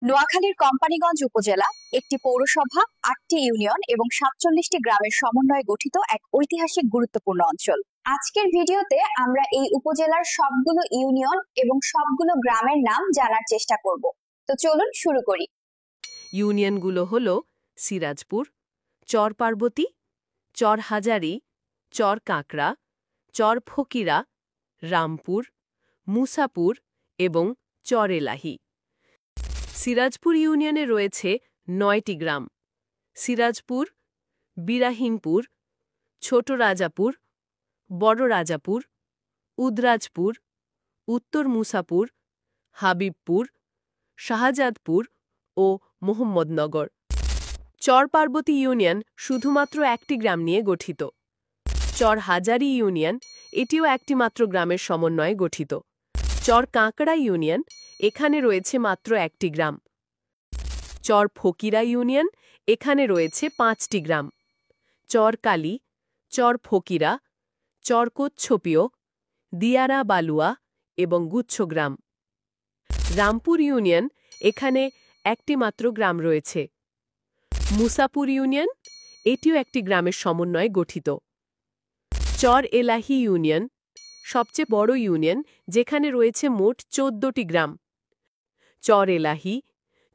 নোয়াখালীর কোম্পানীগঞ্জ উপজেলা একটি পৌরসভা, ৮টি ইউনিয়ন এবং ৪৭টি গ্রামের সমন্বয়ে গঠিত এক ঐতিহাসিক গুরুত্বপূর্ণ অঞ্চল। আজকের ভিডিওতে আমরা এই উপজেলার সবগুলো ইউনিয়ন এবং সবগুলো গ্রামের নাম জানার চেষ্টা করব। তো চলুন শুরু করি। ইউনিয়নগুলো হলো সিরাজপুর, চর পার্বতী, চর হাজারী, চর কাঁকড়া, চর ফকিরা, রামপুর, মুসাপুর এবং চর এলাহি। সিরাজপুর ইউনিয়নে রয়েছে ৯টি গ্রাম: সিরাজপুর, বিরাহিমপুর, ছোট রাজাপুর, বড় রাজাপুর, উদরাজপুর, উত্তর মুসাপুর, হাবিবপুর, শাহজাদপুর ও মোহাম্মদনগর। চর পার্বতী ইউনিয়ন শুধুমাত্র একটি গ্রাম নিয়ে গঠিত। চর হাজারী ইউনিয়ন, এটিও একটি মাত্র গ্রামের সমন্বয়ে গঠিত। চর কাঁকড়া ইউনিয়ন, এখানে রয়েছে মাত্র একটি গ্রাম। চর ফকিরা ইউনিয়ন, এখানে রয়েছে ৫টি গ্রাম। চর কালী, চর ফকিরা, চর কোচ্ছপিয়, দিয়ারা বালুয়া এবং গুচ্ছগ্রাম। রামপুর ইউনিয়ন, এখানে একটি মাত্র গ্রাম রয়েছে। মুসাপুর ইউনিয়ন, এটিও একটি গ্রামের সমন্বয়ে গঠিত। চর এলাহি ইউনিয়ন, সবচেয়ে বড় ইউনিয়ন, যেখানে রয়েছে মোট ১৪টি গ্রাম। চর এলাহি,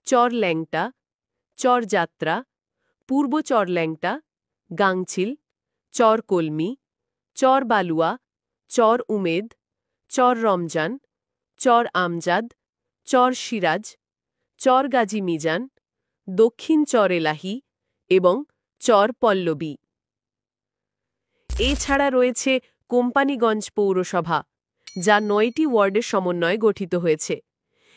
চর ল্যাংটা, চর যাত্রা, পূর্ব চর ল্যাংটা, গাংচিল, চর কলমি, চর বালুয়া, চর উমেদ, চর রমজান, চর আমজাদ, চর সিরাজ, চর গাজী মিজান, দক্ষিণ চর এলাহি এবং চর পল্লবী। এছাড়া রয়েছে কোম্পানীগঞ্জ পৌরসভা, যা ৯টি ওয়ার্ডের সমন্বয়ে গঠিত হয়েছে।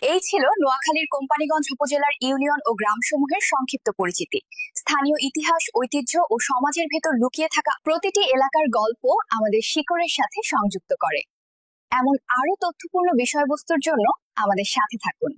এই ছিল নোয়াখালীর কোম্পানীগঞ্জ উপজেলার ইউনিয়ন ও গ্রামসমূহের সংক্ষিপ্ত পরিচিতি। স্থানীয় ইতিহাস, ঐতিহ্য ও সমাজের ভেতর লুকিয়ে থাকা প্রতিটি এলাকার গল্প আমাদের শিকড়ের সাথে সংযুক্ত করে। এমন আরো তথ্যপূর্ণ বিষয়বস্তুর জন্য আমাদের সাথে থাকুন।